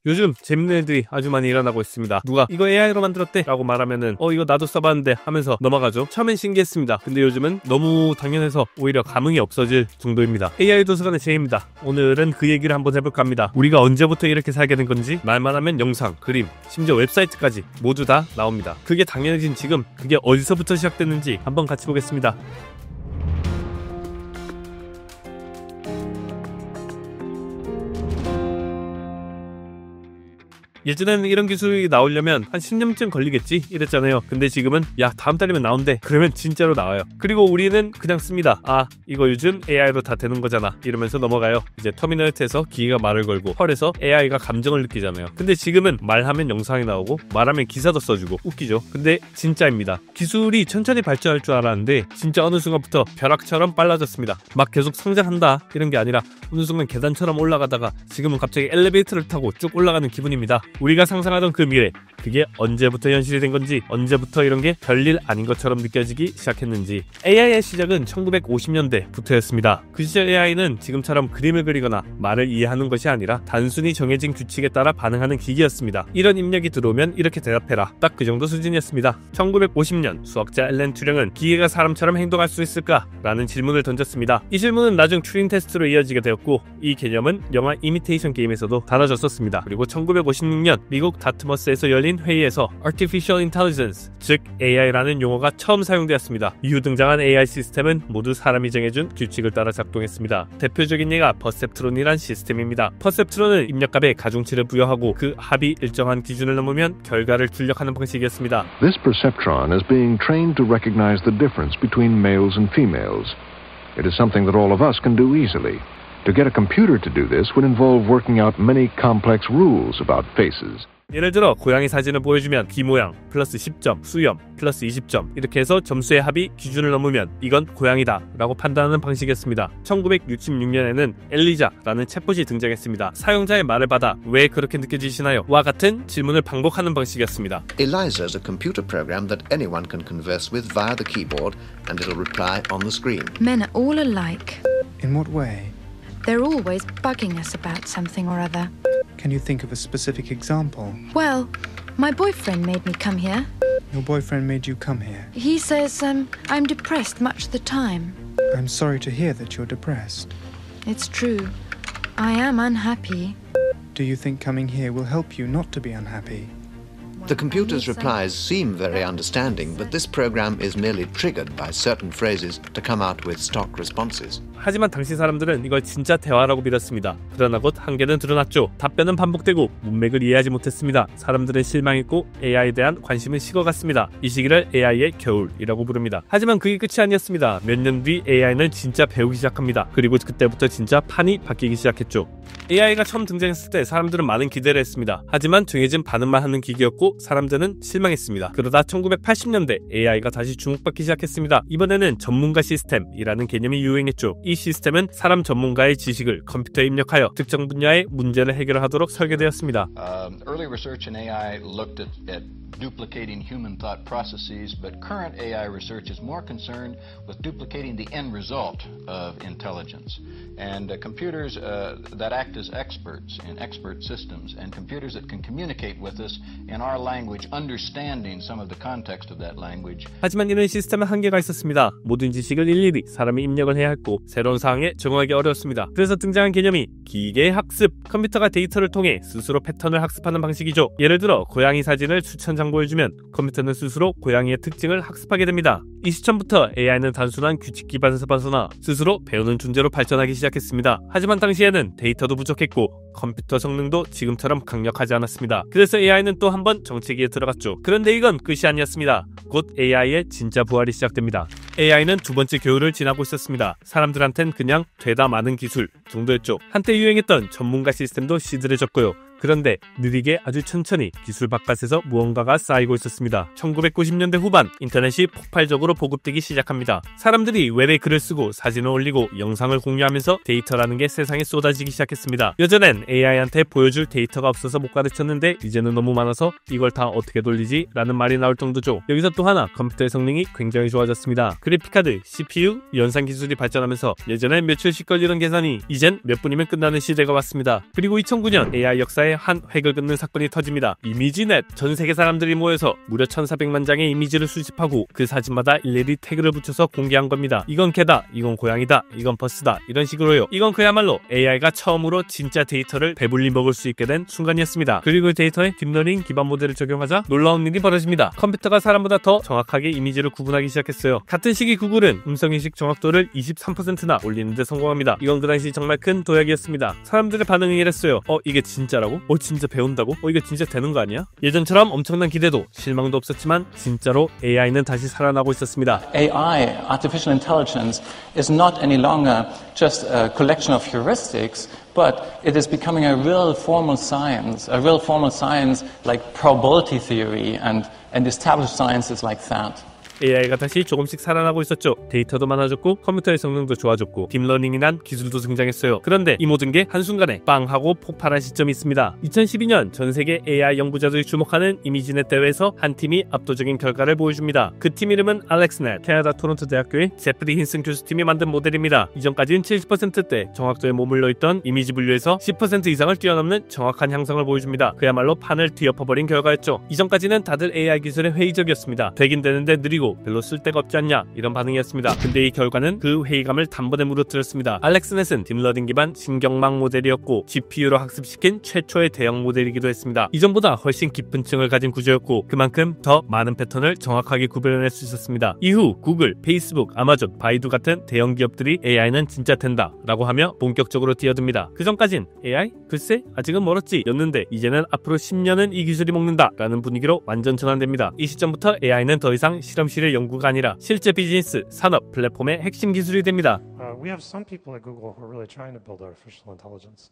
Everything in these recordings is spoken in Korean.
요즘 재밌는 일들이 아주 많이 일어나고 있습니다. 누가 이거 AI로 만들었대 라고 말하면은 이거 나도 써봤는데 하면서 넘어가죠. 처음엔 신기했습니다. 근데 요즘은 너무 당연해서 오히려 감흥이 없어질 정도입니다. AI 도서관의 제이입니다. 오늘은 그 얘기를 한번 해볼까 합니다. 우리가 언제부터 이렇게 살게 된 건지, 말만 하면 영상, 그림, 심지어 웹사이트까지 모두 다 나옵니다. 그게 당연해진 지금 그게 어디서부터 시작됐는지 한번 같이 보겠습니다. 예전에는 이런 기술이 나오려면 한 10년쯤 걸리겠지 이랬잖아요. 근데 지금은 야 다음 달이면 나온대. 그러면 진짜로 나와요. 그리고 우리는 그냥 씁니다. 아 이거 요즘 AI로 다 되는 거잖아 이러면서 넘어가요. 이제 터미널트에서 기계가 말을 걸고 펄에서 AI가 감정을 느끼잖아요. 근데 지금은 말하면 영상이 나오고 말하면 기사도 써주고 웃기죠. 근데 진짜입니다. 기술이 천천히 발전할 줄 알았는데 진짜 어느 순간부터 벼락처럼 빨라졌습니다. 막 계속 성장한다 이런 게 아니라 어느 순간 계단처럼 올라가다가 지금은 갑자기 엘리베이터를 타고 쭉 올라가는 기분입니다. 우리가 상상하던 그 미래, 그게 언제부터 현실이 된 건지, 언제부터 이런 게 별일 아닌 것처럼 느껴지기 시작했는지. AI의 시작은 1950년대부터였습니다. 그 시절 AI는 지금처럼 그림을 그리거나 말을 이해하는 것이 아니라 단순히 정해진 규칙에 따라 반응하는 기기였습니다. 이런 입력이 들어오면 이렇게 대답해라. 딱 그 정도 수준이었습니다. 1950년 수학자 앨런 튜링은 기계가 사람처럼 행동할 수 있을까? 라는 질문을 던졌습니다. 이 질문은 나중 튜링 테스트로 이어지게 되었고 이 개념은 영화 이미테이션 게임에서도 다뤄졌었습니다. 그리고 1956년 미국 다트머스에서 열린 회의에서 Artificial Intelligence, 즉 AI라는 용어가 처음 사용되었습니다. 이후 등장한 AI 시스템은 모두 사람이 정해준 규칙을 따라 작동했습니다. 대표적인 예가 퍼셉트론이란 시스템입니다. 퍼셉트론은 입력값에 가중치를 부여하고 그 합이 일정한 기준을 넘으면 결과를 출력하는 방식이었습니다. This perceptron is being trained to recognize the difference between males and females. It is something that all of us can do easily. To get a computer to do this would involve working out many complex rules about faces. 예를 들어 고양이 사진을 보여주면 귀 모양 플러스 10점, 수염 플러스 20점 이렇게 해서 점수의 합이 기준을 넘으면 이건 고양이다 라고 판단하는 방식이었습니다. 1966년에는 엘리자라는 챗봇이 등장했습니다. 사용자의 말을 받아 왜 그렇게 느껴지시나요? 와 같은 질문을 반복하는 방식이었습니다. Eliza is a computer program that anyone can converse with via the keyboard and it'll reply on the screen. Men are all alike. In what way? They're always bugging us about something or other. Can you think of a specific example? Well, my boyfriend made me come here. Your boyfriend made you come here. He says I'm depressed much of the time. I'm sorry to hear that you're depressed. It's true. I am unhappy. Do you think coming here will help you not to be unhappy? The computer's replies seem very understanding, but this program is merely triggered by certain phrases to come out with stock responses. 하지만 당시 사람들은 이걸 진짜 대화라고 믿었습니다. 그러나 곧 한계는 드러났죠. 답변은 반복되고 문맥을 이해하지 못했습니다. 사람들은 실망했고 AI에 대한 관심은 식어갔습니다. 이 시기를 AI의 겨울이라고 부릅니다. 하지만 그게 끝이 아니었습니다. 몇 년 뒤 AI는 진짜 배우기 시작합니다. 그리고 그때부터 진짜 판이 바뀌기 시작했죠. AI가 처음 등장했을 때 사람들은 많은 기대를 했습니다. 하지만 정해진 반응만 하는 기기였고 사람들은 실망했습니다. 그러다 1980년대 AI가 다시 주목받기 시작했습니다. 이번에는 전문가 시스템이라는 개념이 유행했죠. 이 시스템은 사람 전문가의 지식을 컴퓨터에 입력하여 특정 분야의 문제를 해결하도록 설계되었습니다. Early research in AI looked at duplicating human thought processes, but current AI research is more concerned with duplicating the end result of intelligence. And computers that act as experts in expert systems, and computers that can communicate with us in our language, understanding some of the context of that language. 하지만 이런 시스템은 한계가 있었습니다. 모든 지식을 일일이 사람이 입력을 해야 했고 새로운 상황에 적응하기 어려웠습니다. 그래서 등장한 개념이 기계 학습. 컴퓨터가 데이터를 통해 스스로 패턴을 학습하는 방식이죠. 예를 들어 고양이 사진을 수천 장 보여주면 컴퓨터는 스스로 고양이의 특징을 학습하게 됩니다. 이 시점부터 AI는 단순한 규칙 기반에서 벗어나 스스로 배우는 존재로 발전하기 시작했습니다. 하지만 당시에는 데이터도 부족했고 컴퓨터 성능도 지금처럼 강력하지 않았습니다. 그래서 AI는 또 한 번 정체기에 들어갔죠. 그런데 이건 끝이 아니었습니다. 곧 AI의 진짜 부활이 시작됩니다. AI는 두 번째 겨울을 지나고 있었습니다. 사람들한텐 그냥 되다 마는 기술 정도였죠. 한때 유행했던 전문가 시스템도 시들해졌고요. 그런데 느리게 아주 천천히 기술 바깥에서 무언가가 쌓이고 있었습니다. 1990년대 후반 인터넷이 폭발적으로 보급되기 시작합니다. 사람들이 웹에 글을 쓰고 사진을 올리고 영상을 공유하면서 데이터라는 게 세상에 쏟아지기 시작했습니다. 예전엔 AI한테 보여줄 데이터가 없어서 못 가르쳤는데 이제는 너무 많아서 이걸 다 어떻게 돌리지? 라는 말이 나올 정도죠. 여기서 또 하나 컴퓨터의 성능이 굉장히 좋아졌습니다. 그래픽카드, CPU, 연산 기술이 발전하면서 예전엔 며칠씩 걸리던 계산이 이젠 몇 분이면 끝나는 시대가 왔습니다. 그리고 2009년 AI 역사에 AI의 한 획을 긋는 사건이 터집니다. 이미지넷. 전 세계 사람들이 모여서 무려 1400만 장의 이미지를 수집하고 그 사진마다 일일이 태그를 붙여서 공개한 겁니다. 이건 개다, 이건 고양이다, 이건 버스다, 이런 식으로요. 이건 그야말로 AI가 처음으로 진짜 데이터를 배불리 먹을 수 있게 된 순간이었습니다. 그리고 데이터에 딥러닝 기반 모델을 적용하자 놀라운 일이 벌어집니다. 컴퓨터가 사람보다 더 정확하게 이미지를 구분하기 시작했어요. 같은 시기 구글은 음성인식 정확도를 23%나 올리는 데 성공합니다. 이건 그 당시 정말 큰 도약이었습니다. 사람들의 반응이 이랬어요. 이게 진짜라고? 진짜 배운다고? 이게 진짜 되는 거 아니야? 예전처럼 엄청난 기대도 실망도 없었지만 진짜로 AI는 다시 살아나고 있었습니다. AI, artificial intelligence, is not any longer just a collection of heuristics, but it is becoming a real formal science like probability theory and established sciences like that. AI가 다시 조금씩 살아나고 있었죠. 데이터도 많아졌고 컴퓨터의 성능도 좋아졌고 딥러닝이란 기술도 등장했어요. 그런데 이 모든 게 한순간에 빵 하고 폭발한 시점이 있습니다. 2012년 전 세계 AI 연구자들이 주목하는 이미지넷 대회에서 한 팀이 압도적인 결과를 보여줍니다. 그 팀 이름은 알렉스넷, 캐나다 토론토 대학교의 제프리 힌슨 교수팀이 만든 모델입니다. 이전까지는 70%대 정확도에 머물러 있던 이미지 분류에서 10% 이상을 뛰어넘는 정확한 향상을 보여줍니다. 그야말로 판을 뒤엎어버린 결과였죠. 이전까지는 다들 AI 기술에 회의적이었습니다. 되긴 되는데 느리고 별로 쓸데가 없지 않냐 이런 반응이었습니다. 근데 이 결과는 그 회의감을 단번에 무너뜨렸습니다. 알렉스넷은 딥러닝 기반 신경망 모델이었고 GPU로 학습시킨 최초의 대형 모델이기도 했습니다. 이전보다 훨씬 깊은 층을 가진 구조였고 그만큼 더 많은 패턴을 정확하게 구별해낼 수 있었습니다. 이후 구글, 페이스북, 아마존, 바이두 같은 대형 기업들이 AI는 진짜 된다 라고 하며 본격적으로 뛰어듭니다. 그전까진 AI? 글쎄 아직은 멀었지 였는데 이제는 앞으로 10년은 이 기술이 먹는다 라는 분위기로 완전 전환됩니다. 이 시점부터 AI는 더 이상 실험실의 연구가 아니라 실제 비즈니스, 산업, 플랫폼의 핵심 기술이 됩니다. We have some people at Google who are really trying to build artificial intelligence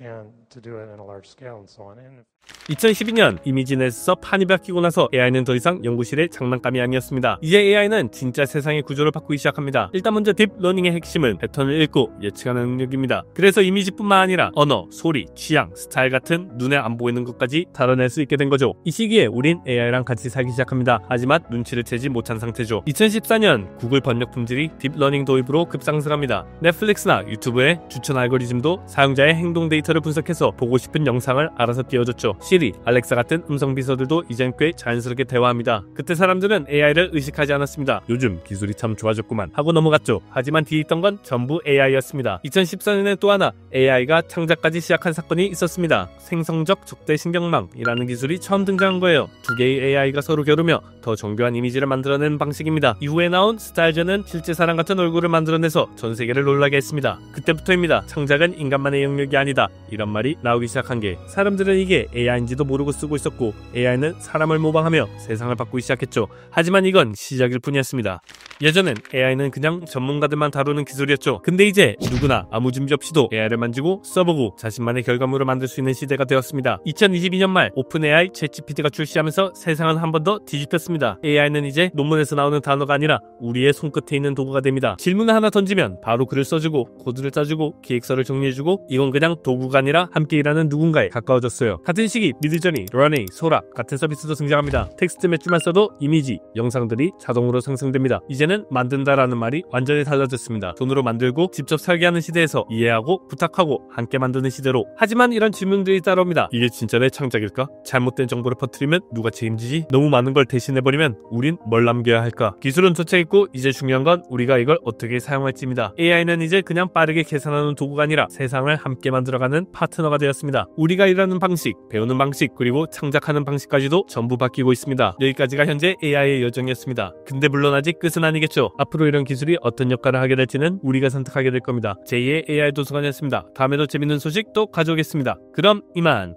and to do it in a large scale and so on. 2012년 이미지넷에서 판이 바뀌고 나서 AI는 더 이상 연구실의 장난감이 아니었습니다. 이제 AI는 진짜 세상의 구조를 바꾸기 시작합니다. 일단 먼저 딥러닝의 핵심은 패턴을 읽고 예측하는 능력입니다. 그래서 이미지뿐만 아니라 언어, 소리, 취향, 스타일 같은 눈에 안 보이는 것까지 다뤄낼 수 있게 된 거죠. 이 시기에 우린 AI랑 같이 살기 시작합니다. 하지만 눈치를 채지 못한 상태죠. 2014년 구글 번역 품질이 딥러닝 도입으로 급상승합니다. 넷플릭스나 유튜브의 추천 알고리즘도 사용자의 행동 데이터를 분석해서 보고 싶은 영상을 알아서 띄워줬죠. 시리, 알렉사 같은 음성 비서들도 이젠 꽤 자연스럽게 대화합니다. 그때 사람들은 AI를 의식하지 않았습니다. 요즘 기술이 참 좋아졌구만 하고 넘어갔죠. 하지만 뒤에 있던 건 전부 AI였습니다. 2014년에 또 하나 AI가 창작까지 시작한 사건이 있었습니다. 생성적 적대 신경망이라는 기술이 처음 등장한 거예요. 두 개의 AI가 서로 겨루며 더 정교한 이미지를 만들어내는 방식입니다. 이후에 나온 스타일전은 실제 사람 같은 얼굴을 만들어내서 전 세계를 놀라게 했습니다. 그때부터입니다. 창작은 인간만의 영역이 아니다 이런 말이 나오기 시작한 게 사람들은 이게 AI인지도 모르고 쓰고 있었고 AI는 사람을 모방하며 세상을 바꾸기 시작했죠. 하지만 이건 시작일 뿐이었습니다. 예전엔 AI는 그냥 전문가들만 다루는 기술이었죠. 근데 이제 누구나 아무 준비 없이도 AI를 만지고 써보고 자신만의 결과물을 만들 수 있는 시대가 되었습니다. 2022년 말 오픈 AI 챗GPT가 출시하면서 세상은 한 번 더 뒤집혔습니다. AI는 이제 논문에서 나오는 단어가 아니라 우리의 손끝에 있는 도구가 됩니다. 질문을 하나 던지면 바로 글을 써주고 코드를 짜주고 기획서를 정리해주고 이건 그냥 도구가 아니라 함께 일하는 누군가에 가까워졌어요. 같은 시기 미드저니, 러닝, 소라 같은 서비스도 등장합니다. 텍스트 몇 줄만 써도 이미지, 영상들이 자동으로 생성됩니다. 이제는 만든다라는 말이 완전히 달라졌습니다. 돈으로 만들고 직접 설계하는 시대에서 이해하고 부탁하고 함께 만드는 시대로. 하지만 이런 질문들이 따라옵니다. 이게 진짜 내 창작일까? 잘못된 정보를 퍼뜨리면 누가 책임지지? 너무 많은 걸 대신해버리면 우린 뭘 남겨야 할까? 기술은 도착했고 이제 중요한 건 우리가 이걸 어떻게 사용할지입니다. AI는 이제 그냥 빠르게 계산하는 도구가 아니라 세상을 함께 만들어가는 파트너가 되었습니다. 우리가 일하는 방식, 배우는 방식, 그리고 창작하는 방식까지도 전부 바뀌고 있습니다. 여기까지가 현재 AI의 여정이었습니다. 근데 물론 아직 끝은 아니겠죠. 앞으로 이런 기술이 어떤 역할을 하게 될지는 우리가 선택하게 될 겁니다. 제2의 AI 도서관이었습니다. 다음에도 재밌는 소식 또 가져오겠습니다. 그럼 이만.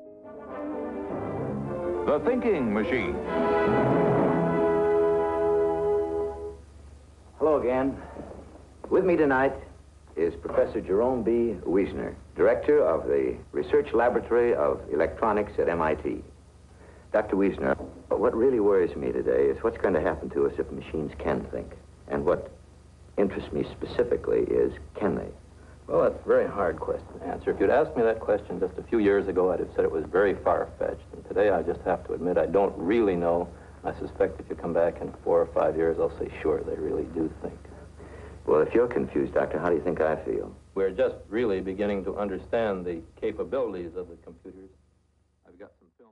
The Thinking Machine. Hello again. With me tonight is Professor Jerome B. Wiesner, Director of the Research Laboratory of Electronics at MIT. Dr. Wiesner, what really worries me today is what's going to happen to us if machines can think. And what interests me specifically is, can they? Well, that's a very hard question to answer. If you'd asked me that question just a few years ago, I'd have said it was very far-fetched. And today I just have to admit I don't really know. I suspect if you come back in 4 or 5 years, I'll say, sure, they really do think. Well, if you're confused, Doctor, how do you think I feel? We're just really beginning to understand the capabilities of the computers. I've got some film.